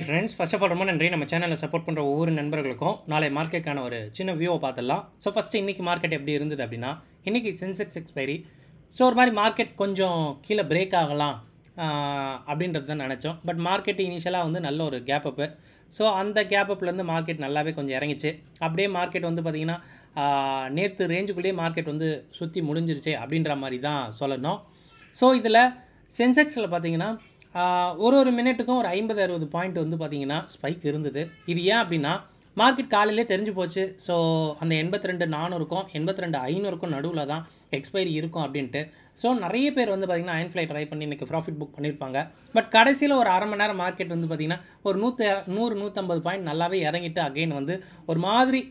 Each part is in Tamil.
ஃப்ரெண்ட்ஸ், ஃபர்ஸ்ட் ஆஃப் ஆல் ரொம்ப நன்றி நம்ம சேனலில் சப்போர்ட் பண்ணுற ஒவ்வொரு நண்பர்களுக்கும். நாளை மார்க்கெட்டுக்கான ஒரு சின்ன வியூவை பார்த்துடலாம். ஸோ ஃபஸ்ட்டு இன்றைக்கி மார்க்கெட் எப்படி இருந்தது அப்படின்னா, இன்றைக்கி சென்செக்ஸ் எக்ஸ்பைரி. ஸோ ஒரு மாதிரி மார்க்கெட் கொஞ்சம் கீழே பிரேக் ஆகலாம் அப்படின்றது தான் நினச்சோம். பட் மார்க்கெட் இனிஷியலாக வந்து நல்ல ஒரு கேப் அப்பு. ஸோ அந்த கேப் அப்லேருந்து மார்க்கெட் நல்லாவே கொஞ்சம் இறங்கிச்சு. அப்படியே மார்க்கெட் வந்து பார்த்திங்கன்னா நேற்று ரேஞ்சுக்குள்ளேயே மார்க்கெட் வந்து சுற்றி முடிஞ்சிருச்சு அப்படின்ற மாதிரி தான் சொல்லணும். ஸோ இதில் சென்செக்ஸில் பார்த்திங்கன்னா ஒரு மினிட்டுக்கும் ஒரு 50-60 பாயிண்ட் வந்து பார்த்திங்கன்னா ஸ்பைக் இருந்தது. இது ஏன் அப்படின்னா மார்க்கெட் காலையிலே தெரிஞ்சு போச்சு. ஸோ அந்த 82,400க்கும் 82,500க்கும் நடுவில் தான் எக்ஸ்பைரி இருக்கும் அப்படின்ட்டு. ஸோ நிறைய பேர் வந்து பார்த்திங்கன்னா அயன் ஃப்ளை ட்ரை பண்ணி இன்றைக்கி ப்ராஃபிட் புக் பண்ணியிருப்பாங்க. பட் கடைசியில் ஒரு அரை மணி நேரம் மார்க்கெட் வந்து பார்த்திங்கன்னா ஒரு 100-150 பாயிண்ட் நல்லாவே இறங்கிட்டு அகெயின் வந்து ஒரு மாதிரி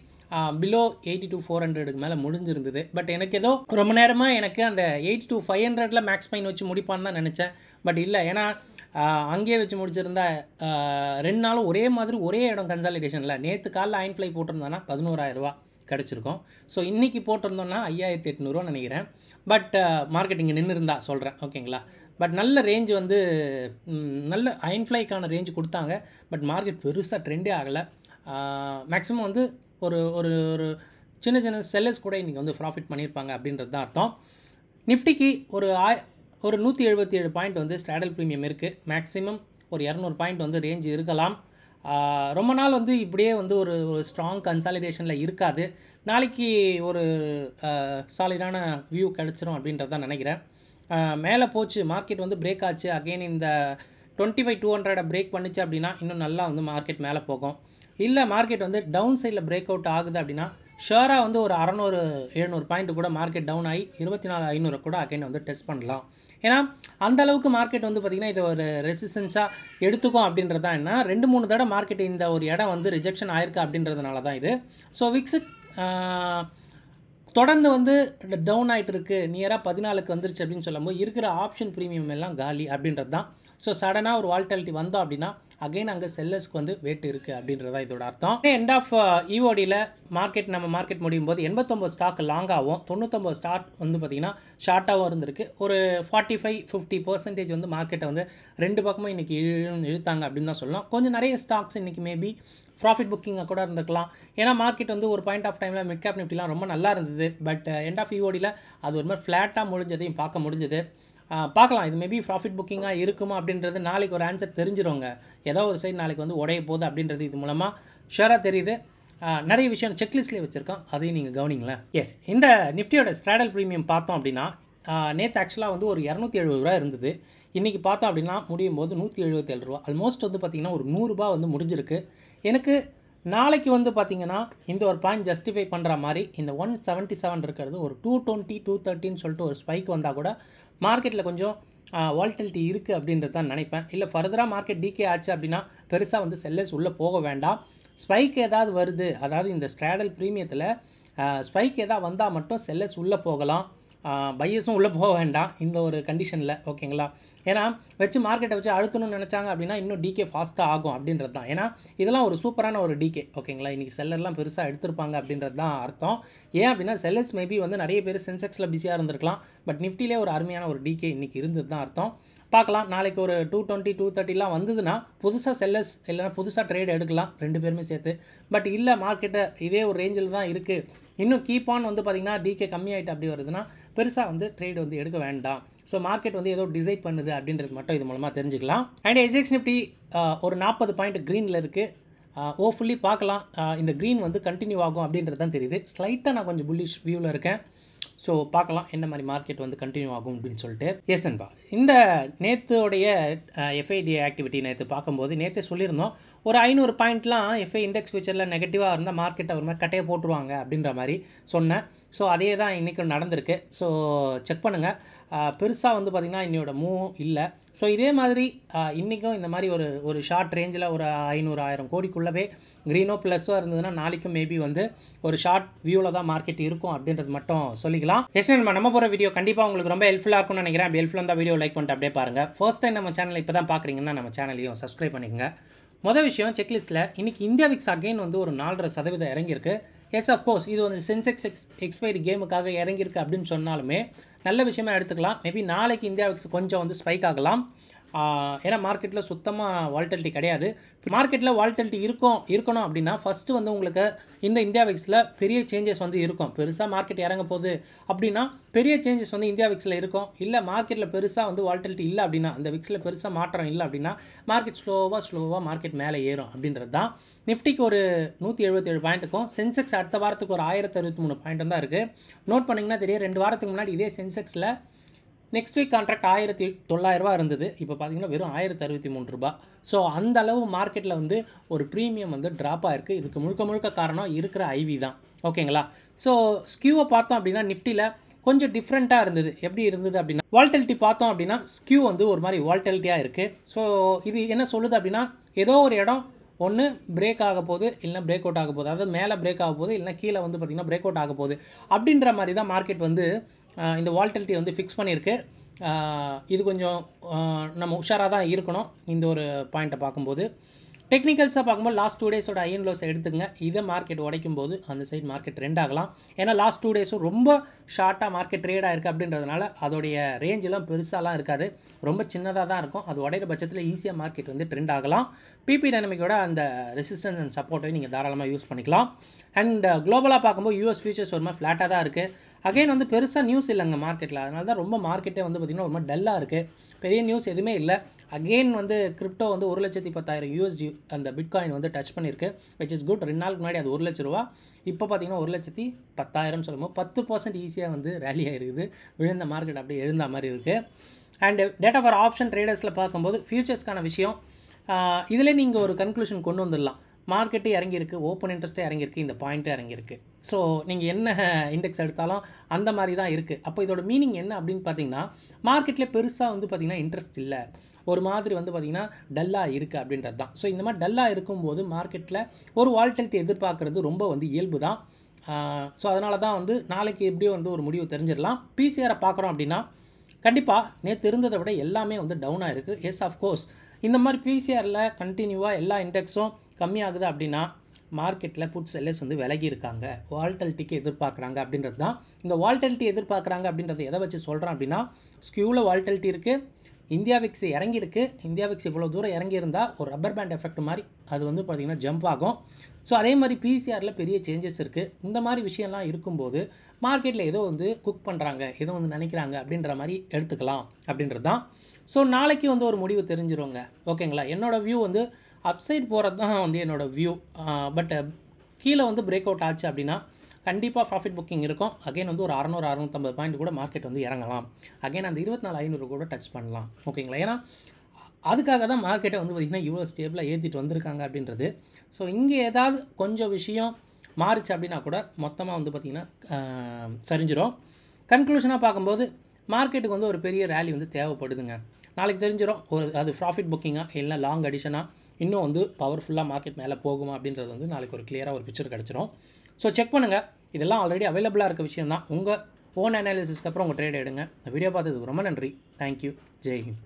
பிலோ 82,400க்கு மேலே முடிஞ்சிருந்தது. பட் எனக்கு ஏதோ ரொம்ப நேரமாக எனக்கு அந்த 82,500 மேக்ஸ் பாயிண்ட் வச்சு முடிப்பான்னு தான் நினச்சேன். பட் இல்லை, ஏன்னா அங்கேயே வச்சு முடிச்சிருந்தா 2 நாளும் ஒரே மாதிரி ஒரே இடம் கன்சாலிடேஷனில். நேற்று காலைல அயன் ஃப்ளை போட்டிருந்தோன்னா 11,000 ரூபா கிடச்சிருக்கும். ஸோ இன்றைக்கி போட்டிருந்தோன்னா 5,800 நினைக்கிறேன். பட் மார்க்கெட் இங்கே நின்று இருந்தால் சொல்கிறேன், ஓகேங்களா. பட் நல்ல ரேஞ்சு வந்து நல்ல அயன் ஃப்ளைக்கான ரேஞ்சு கொடுத்தாங்க. பட் மார்க்கெட் பெருசாக ட்ரெண்டே ஆகலை. மேக்ஸிமம் வந்து ஒரு ஒரு ஒரு சின்ன சின்ன செல்லர்ஸ் கூட இன்றைக்கி வந்து ப்ராஃபிட் பண்ணியிருப்பாங்க அப்படின்றது தான் அர்த்தம். நிஃப்டிக்கு ஒரு 177 பாயிண்ட் வந்து ஸ்ட்ராடல் ப்ரீமியம் இருக்குது. மேக்ஸிமம் ஒரு 200 பாயிண்ட் வந்து ரேஞ்ச் இருக்கலாம். ரொம்ப நாள் வந்து இப்படியே வந்து ஒரு ஸ்ட்ராங் கன்சாலிடேஷனில் இருக்காது. நாளைக்கு ஒரு சாலிடான வியூ கிடச்சிரும் அப்படின்றது தான் நினைக்கிறேன். மேலே போச்சு மார்க்கெட் வந்து பிரேக் ஆச்சு. அகெயின் இந்த 25,200 பிரேக் பண்ணிச்சு அப்படின்னா இன்னும் நல்லா வந்து மார்க்கெட் மேலே போகும். இல்லை மார்க்கெட் வந்து டவுன் சைடில் பிரேக் அவுட் ஆகுது அப்படின்னா ஷுவராக வந்து ஒரு 600-700 பாயிண்ட் கூட மார்க்கெட் டவுன் ஆகி 24,500 கூட அகைன் வந்து டெஸ்ட் பண்ணலாம். ஏன்னா அந்தளவுக்கு மார்க்கெட் வந்து பார்த்திங்கன்னா இது ஒரு ரெசிஸ்டன்ஸாக எடுத்துக்கும் அப்படின்றது தான். என்ன 2-3 தடவை மார்க்கெட் இந்த ஒரு இடம் வந்து ரிஜெக்ஷன் ஆயிருக்கு அப்படின்றதுனால தான் இது. ஸோ விக்ஸ் தொடர்ந்து வந்து டவுன் ஆகிட்டு இருக்குது. நியராக 14க்கு வந்துருச்சு அப்படின்னு சொல்லும்போது இருக்கிற ஆப்ஷன் ப்ரீமியம் எல்லாம் காலி அப்படின்றது தான். ஸோ சடனாக ஒரு வால்டாலிட்டி வந்தோம் அப்படின்னா அகெயின் அங்கே செல்லர்ஸ்க்கு வந்து வெயிட் இருக்குது அப்படின்றதா இதோட அர்த்தம். எண்ட் ஆஃப் ஈஓடியில் நம்ம மார்க்கெட் முடியும் போது 89 ஸ்டாக் லாங்காகவும் 99 ஸ்டாக் வந்து பார்த்திங்கன்னா ஷார்ட்டாகவும் இருந்திருக்கு. ஒரு 45-50% வந்து மார்க்கெட்டை வந்து ரெண்டு பக்கமும் இன்றைக்கி இழுத்தாங்க அப்படின்னு தான் சொல்லலாம். கொஞ்சம் நிறைய ஸ்டாக்ஸ் இன்றைக்கி மேபி ப்ராஃபிட் புக்கிங்காக கூட இருந்திருக்கலாம். ஏன்னா மார்க்கெட் வந்து ஒரு பாயிண்ட் ஆஃப் டைமில் மிட் கேப் நிஃப்டிலாம் ரொம்ப நல்லா இருந்தது. பட் எண்ட் ஆஃப் ஈஓடியில் அது ஒரு மாதிரி ஃப்ளாட்டாக முடிஞ்சதையும் பார்க்க முடிஞ்சது. பார்க்கலாம் இது மேபி ப்ராஃபிட் புக்கிங்காக இருக்குமா அப்படின்றது நாளைக்கு ஒரு ஆன்சர் தெரிஞ்சிருவாங்க. ஏதோ ஒரு சைடு நாளைக்கு வந்து உடைய போகுது அப்படின்றது இது மூலமாக ஷுவராக தெரியுது. நிறைய விஷயம் செக்லிஸ்ட்லேயே வச்சுருக்கோம், அதையும் நீங்கள் கவனிங்களேன். எஸ், இந்த நிஃப்டியோட ஸ்ட்ராடல் ப்ரீமியம் பார்த்தோம் அப்படின்னா நேற்று ஆக்சுவலாக வந்து ஒரு 270 ரூபா இருந்தது. இன்றைக்கி பார்த்தோம் அப்படின்னா முடியும் போது 177 ரூபா, ஆல்மோஸ்ட் வந்து பார்த்திங்கன்னா ஒரு 100 ரூபா வந்து முடிஞ்சிருக்கு. எனக்கு நாளைக்கு வந்து பார்த்திங்கன்னா இந்த ஒரு பாயிண்ட் ஜஸ்டிஃபை பண்ணுற மாதிரி இந்த 177 இருக்கிறது ஒரு 220-230 சொல்லிட்டு ஒரு ஸ்பைக் வந்தால் கூட மார்க்கெட்டில் கொஞ்சம் வால்டிலிட்டி இருக்குது அப்படின்றது தான் நினைப்பேன். இல்லை ஃபர்தராக மார்க்கெட் டிகே ஆச்சு அப்படின்னா பெருசாக வந்து செல்லர்ஸ் உள்ளே போக வேண்டாம். ஸ்பைக் ஏதாவது வருது, அதாவது இந்த ஸ்ட்ராடல் ப்ரீமியத்தில் ஸ்பைக் ஏதாவது வந்தால் மட்டும் செல்லர்ஸ் உள்ளே போகலாம். பையர்ஸும் உள்ளே போக வேண்டாம் இந்த ஒரு கண்டிஷனில், ஓகேங்களா. ஏன்னா வச்சு மார்க்கெட்டை வச்சு அழுத்தணும்னு நினச்சாங்க அப்படின்னா இன்னும் டிகே ஃபாஸ்ட்டாக ஆகும் அப்படின்றது தான். ஏன்னா இதெல்லாம் ஒரு சூப்பரான ஒரு டிகே, ஓகேங்களா. இன்றைக்கி செல்லர்லாம் பெருசாக எடுத்திருப்பாங்க அப்படின்றது தான் அர்த்தம். ஏன் அப்படின்னா செல்லர்ஸ் மேபி வந்து நிறைய பேர் சென்செக்ஸில் பிஸியாக இருந்திருக்கலாம். பட் நிஃப்டிலே ஒரு அருமையான ஒரு டிகே இன்றைக்கி இருந்தது தான் அர்த்தம். பார்க்கலாம் நாளைக்கு ஒரு 220-230 வந்ததுன்னா புதுசாக செல்லர்ஸ் இல்லைனா புதுசாக ட்ரேட் எடுக்கலாம் 2 பேருமே சேர்த்து. பட் இல்லை மார்க்கெட்டை இதே ஒரு ரேஞ்சில் தான் இருக்குது, இன்னும் கீப் ஆன் வந்து பார்த்திங்கன்னா டிகே கம்மியாகிட்டு அப்படி வருதுன்னா பெருசாக வந்து ட்ரேட் வந்து எடுக்க வேண்டாம். ஸோ மார்க்கெட் வந்து ஏதோ டிசைட் பண்ணுது அப்படின்றது மட்டும் இது மூலமாக தெரிஞ்சுக்கலாம். அண்ட் எஸ்எக்ஸ் நிஃப்டி ஒரு 40 பாயிண்ட் க்ரீனில் இருக்குது. ஹோப்ஃபுல்லி பார்க்கலாம் இந்த க்ரீன் வந்து கண்டினியூ ஆகும் அப்படின்றது தான் தெரியுது. ஸ்லைட்டாக நான் கொஞ்சம் புல்லிஷ் வியூவில் இருக்கேன். ஸோ பார்க்கலாம் என்ன மாதிரி மார்க்கெட் வந்து கண்டினியூ ஆகும் அப்படின்னு சொல்லிட்டு. எஸ் நண்பா, இந்த நேற்றுடைய எஃப்ஐடி ஆக்டிவிட்டி நேற்று பார்க்கும்போது நேற்றே சொல்லியிருந்தோம் ஒரு 500 பாயிண்ட்லாம் எஃப்ஐ இண்டெக்ஸ் ஃபியூச்சரில் நெகட்டிவாக இருந்தால் மார்க்கெட்டை ஒரு மாதிரி கட்டையை போட்டுருவாங்க அப்படின்ற மாதிரி சொன்னேன். ஸோ அதே தான் இன்றைக்கும் நடந்திருக்கு. ஸோ செக் பண்ணுங்கள். பெருசாக வந்து பார்த்திங்கன்னா இன்னையோட மூவ் இல்லை. ஸோ இதே மாதிரி இன்றைக்கும் இந்த மாதிரி ஒரு ஷார்ட் ரேஞ்சில் ஒரு 500-1000 கோடிக்குள்ளவே க்ரீனோ ப்ளஸ்ஸோ இருந்ததுன்னா நாளைக்கும் மேபி வந்து ஒரு ஷார்ட் வியூவில் தான் மார்க்கெட் இருக்கும் அப்படின்றது மட்டும் சொல்லிக்கலாம். எஸ் நம்ம போகிற வீடியோ கண்டிப்பாக உங்களுக்கு ரொம்ப ஹெல்ப்ஃபுல்லாக இருக்கும்னு நினைக்கிறேன். அப்படி ஹெல்ப்ஃபுல்லாக இருந்தால் வீடியோ லைக் பண்ணிட்டு அப்படியே பாருங்கள். ஃபர்ஸ்ட் டைம் நம்ம சேனல் இப்போ தான் பார்க்குறீங்கன்னா நம்ம சேனலையும் சப்ஸ்கிரைப் பண்ணிக்கோங்க. மொதல் விஷயம் செக்லிஸ்ட்டில் இன்றைக்கி இந்தியா விக்ஸ் அகெயின் வந்து ஒரு 4.5% இறங்கியிருக்கு. எஸ் அஃப்கோர்ஸ் இது வந்து சென்செக்ஸ் எக்ஸ்பைரி கேமுக்காக இறங்கியிருக்கு அப்படின்னு சொன்னாலுமே நல்ல விஷயமா எடுத்துக்கலாம். மேபி நாளைக்கு இந்தியா விக்ஸ் கொஞ்சம் வந்து ஸ்பைக் ஆகலாம். ஏன்னா மார்க்கெட்டில் சுத்தமாக வால்டலிட்டி கிடையாது. மார்க்கெட்டில் வால்டலிட்டி இருக்கணும் அப்படின்னா ஃபஸ்ட்டு வந்து உங்களுக்கு இந்த இந்தியா விக்ஸில் பெரிய சேஞ்சஸ் வந்து இருக்கும். பெருசாக மார்க்கெட் இறங்க போகுது அப்படின்னா பெரிய சேஞ்சஸ் வந்து இந்தியா விக்ஸில் இருக்கும். இல்லை மார்க்கெட்டில் பெருசாக வந்து வால்டலிட்டி இல்லை அப்படின்னா, அந்த விக்ஸில் பெருசாக மாற்றம் இல்லை அப்படின்னா மார்க்கெட் ஸ்லோவாக மார்க்கெட் மேலே ஏறும் அப்படின்றது தான். நிஃப்டிக்கு ஒரு 177 பாயிண்ட்டுக்கும், சென்செக்ஸ் அடுத்த வாரத்துக்கு ஒரு 1063 பாயிண்ட் தான் இருக்குது. நோட் பண்ணிங்கன்னா தெரியும், 2 வாரத்துக்கு முன்னாடி இதே சென்செக்ஸில் நெக்ஸ்ட் வீக் கான்ட்ராக்ட் 1900 ரூபா இருந்தது. இப்போ பார்த்தீங்கன்னா வெறும் 1063 ரூபா. ஸோ அந்த அளவு மார்க்கெட்டில் வந்து ஒரு ப்ரீமியம் வந்து ட்ராப் ஆகிருக்கு. இதுக்கு முழுக்க காரணம் இருக்கிற ஐவி தான். ஓகேங்களா? ஸோ ஸ்கியூவை பார்த்தோம் அப்படின்னா நிஃப்டியில் கொஞ்சம் டிஃப்ரெண்ட்டாக இருந்தது. எப்படி இருந்தது அப்படின்னா, வால்டலிட்டி பார்த்தோம் அப்படின்னா ஸ்கியூ வந்து ஒரு மாதிரி வால்டலிட்டியாக இருக்குது. ஸோ இது என்ன சொல்லுது அப்படின்னா, ஏதோ ஒரு இடம் ஒன்று பிரேக் ஆக போகுது, இல்லைனா பிரேக் அவுட் ஆக போகுது. அதாவது மேலே பிரேக் ஆக போகுது, இல்லைனா கீழே வந்து பார்த்திங்கன்னா பிரேக் அவுட் ஆக போகுது அப்படின்ற மாதிரி தான் மார்க்கெட் வந்து இந்த வால்டலிட்டி வந்து ஃபிக்ஸ் பண்ணியிருக்கு. இது கொஞ்சம் நம்ம உஷாராக தான் இருக்கணும் இந்த ஒரு பாயிண்ட்டை பார்க்கும்போது. டெக்னிக்கல்ஸாக பார்க்கும்போது லாஸ்ட் 2 டேஸோட ஐ அண்ட் லோஸ் எடுத்துங்க. இதை மார்க்கெட் உடைக்கும் போது அந்த சைட் மார்க்கெட் ட்ரெண்ட் ஆகலாம். ஏன்னா லாஸ்ட் 2 டேஸும் ரொம்ப ஷார்ட்டாக மார்க்கெட் ட்ரேட் ஆகிருக்கு அப்படின்றதுனால அதோடைய ரேஞ்செலாம் பெருசாலாம் இருக்காது, ரொம்ப சின்னதாக தான் இருக்கும். அது உடையிற பட்சத்தில் ஈஸியாக மார்க்கெட் வந்து ட்ரெண்ட் ஆகலாம். பிபி டைனமிக்கோட அந்த ரெசிஸ்டன்ஸ் அண்ட் சப்போர்ட்டை நீங்கள் தாராளமாக யூஸ் பண்ணிக்கலாம். அண்ட் குளோபலாக பார்க்கும்போது யூஎஸ் ஃபியூச்சர்ஸ் ஒரு மாதிரி ஃப்ளாட்டாக தான் இருக்குது. அகைன் வந்து பெருசாக நியூஸ் இல்லைங்க மார்க்கெட்டில், அதனால தான் ரொம்ப மார்க்கெட்டே வந்து பார்த்திங்கன்னா ரொம்ப டல்லாக இருக்குது. பெரிய நியூஸ் எதுவுமே இல்லை. அகெயின் வந்து கிரிப்டோ வந்து 1,10,000 USD அந்த பிட்காயின் வந்து டச் பண்ணியிருக்கு, விச் இஸ் குட். 2 நாளுக்கு முன்னாடி அது 1 லட்ச ரூபா, இப்போ பார்த்தீங்கன்னா 1,10,000 சொல்லும்போது 10% ஈஸியாக வந்து ரேலி ஆகிருக்குது. விழுந்த மார்க்கெட் அப்படியே எழுந்த மாதிரி இருக்குது. அண்டு டேட்டா ஃபார் ஆப்ஷன் ட்ரேடர்ஸில் பார்க்கும்போது ஃபியூச்சர்ஸ்க்கான விஷயம் இதில் நீங்கள் ஒரு கன்க்ளூஷன் கொண்டு வந்துடலாம். மார்க்கெட்டு இறங்கியிருக்கு, ஓப்பன் இன்ட்ரெஸ்ட்டே இறங்கியிருக்கு, இந்த பாயிண்ட்டே இறங்கியிருக்கு. ஸோ நீங்கள் என்ன இண்டெக்ஸ் எடுத்தாலும் அந்த மாதிரி தான் இருக்குது. அப்போ இதோட மீனிங் என்ன அப்படின்னு பார்த்தீங்கன்னா, மார்க்கெட்டில் பெருசாக வந்து பார்த்திங்கன்னா இன்ட்ரெஸ்ட் இல்லை, ஒரு மாதிரி வந்து பார்த்திங்கன்னா டல்லாக இருக்குது அப்படின்றது தான். ஸோ இந்த மாதிரி டல்லாக இருக்கும்போது மார்க்கெட்டில் ஒரு வால்டலிட்டி எதிர்பார்க்குறது ரொம்ப வந்து இயல்பு தான். ஸோ அதனால தான் வந்து நாளைக்கு எப்படியும் வந்து ஒரு முடிவு தெரிஞ்சிடலாம். பிசிஆரை பார்க்குறோம் அப்படின்னா கண்டிப்பாக நேற்று இருந்ததை விட எல்லாமே வந்து டவுனாக இருக்குது. எஸ் ஆஃப்கோர்ஸ் இந்த மாதிரி பிசிஆரில் கண்டினியூவாக எல்லா இண்டெக்ஸும் கம்மியாகுது அப்படின்னா மார்க்கெட்டில் புட் செல்லர்ஸ் வந்து விலகி இருக்காங்க, வால்டலிட்டிக்கு எதிர்பார்க்குறாங்க அப்படின்றது தான். இந்த வால்டலிட்டி எதிர்பார்க்குறாங்க அப்படின்றத எதை வச்சு சொல்கிறேன் அப்படின்னா, ஸ்கியூவில் வால்டலிட்டி இருக்குது, இந்தியா விக்ஸ் இறங்கியிருக்கு. இந்தியா விக்ஸ் இவ்வளோ தூரம் இறங்கியிருந்தால் ஒரு ரப்பர் பேண்ட் எஃபெக்ட் மாதிரி அது வந்து பார்த்திங்கன்னா ஜம்ப் ஆகும். ஸோ அதே மாதிரி பிசிஆரில் பெரிய சேஞ்சஸ் இருக்குது. இந்த மாதிரி விஷயம்லாம் இருக்கும்போது மார்க்கெட்டில் ஏதோ வந்து குக் பண்ணுறாங்க, ஏதோ வந்து நினைக்கிறாங்க அப்படின்ற மாதிரி எடுத்துக்கலாம் அப்படின்றது தான். ஸோ நாளைக்கு வந்து ஒரு முடிவு தெரிஞ்சிருங்க. ஓகேங்களா? என்னோடய வியூ வந்து அப்சைட் போகிறது தான் வந்து என்னோடய வியூ. பட் கீழே வந்து பிரேக் அவுட் ஆச்சு அப்படின்னா கண்டிப்பாக ப்ராஃபிட் புக்கிங் இருக்கும். அகைன் வந்து ஒரு 600-650 பாயிண்ட் கூட மார்க்கெட் வந்து இறங்கலாம். அகைன் அந்த 24,500 கூட டச் பண்ணலாம். ஓகேங்களா? ஏன்னா அதுக்காக தான் மார்க்கெட்டை வந்து பார்த்திங்கன்னா இவ்வளோ ஸ்டேபிளாக ஏற்றிட்டு வந்திருக்காங்க அப்படின்றது. ஸோ இங்கே ஏதாவது கொஞ்சம் விஷயம் மாறிச்சு அப்படின்னா கூட மொத்தமாக வந்து பார்த்திங்கன்னா சரிஞ்சிடும். கன்க்ளூஷனாக பார்க்கும்போது மார்க்கெட்டுக்கு வந்து ஒரு பெரிய ரேலி வந்து தேவைப்படுதுங்க. நாளைக்கு தெரிஞ்சிடும் அது ப்ராஃபிட் புக்கிங்காக இல்லை லாங் அடிஷனாக இன்னும் வந்து பவர்ஃபுல்லாக மார்க்கெட் மேலே போகுமா அப்படின்றது வந்து நாளைக்கு ஒரு கிளியராக ஒரு பிக்சர் கிடச்சிரும். ஸோ செக் பண்ணுங்கள். இதெல்லாம் ஆல்ரெடி அவைலபிளாக இருக்க விஷயம் தான். உங்கள் ஓன் அனாலிசிஸ்க்கு அப்புறம் உங்கள் ட்ரேட் எடுங்க. இந்த வீடியோ பார்த்ததுக்கு ரொம்ப நன்றி. தேங்க்யூ. ஜெய் ஹிந்த்.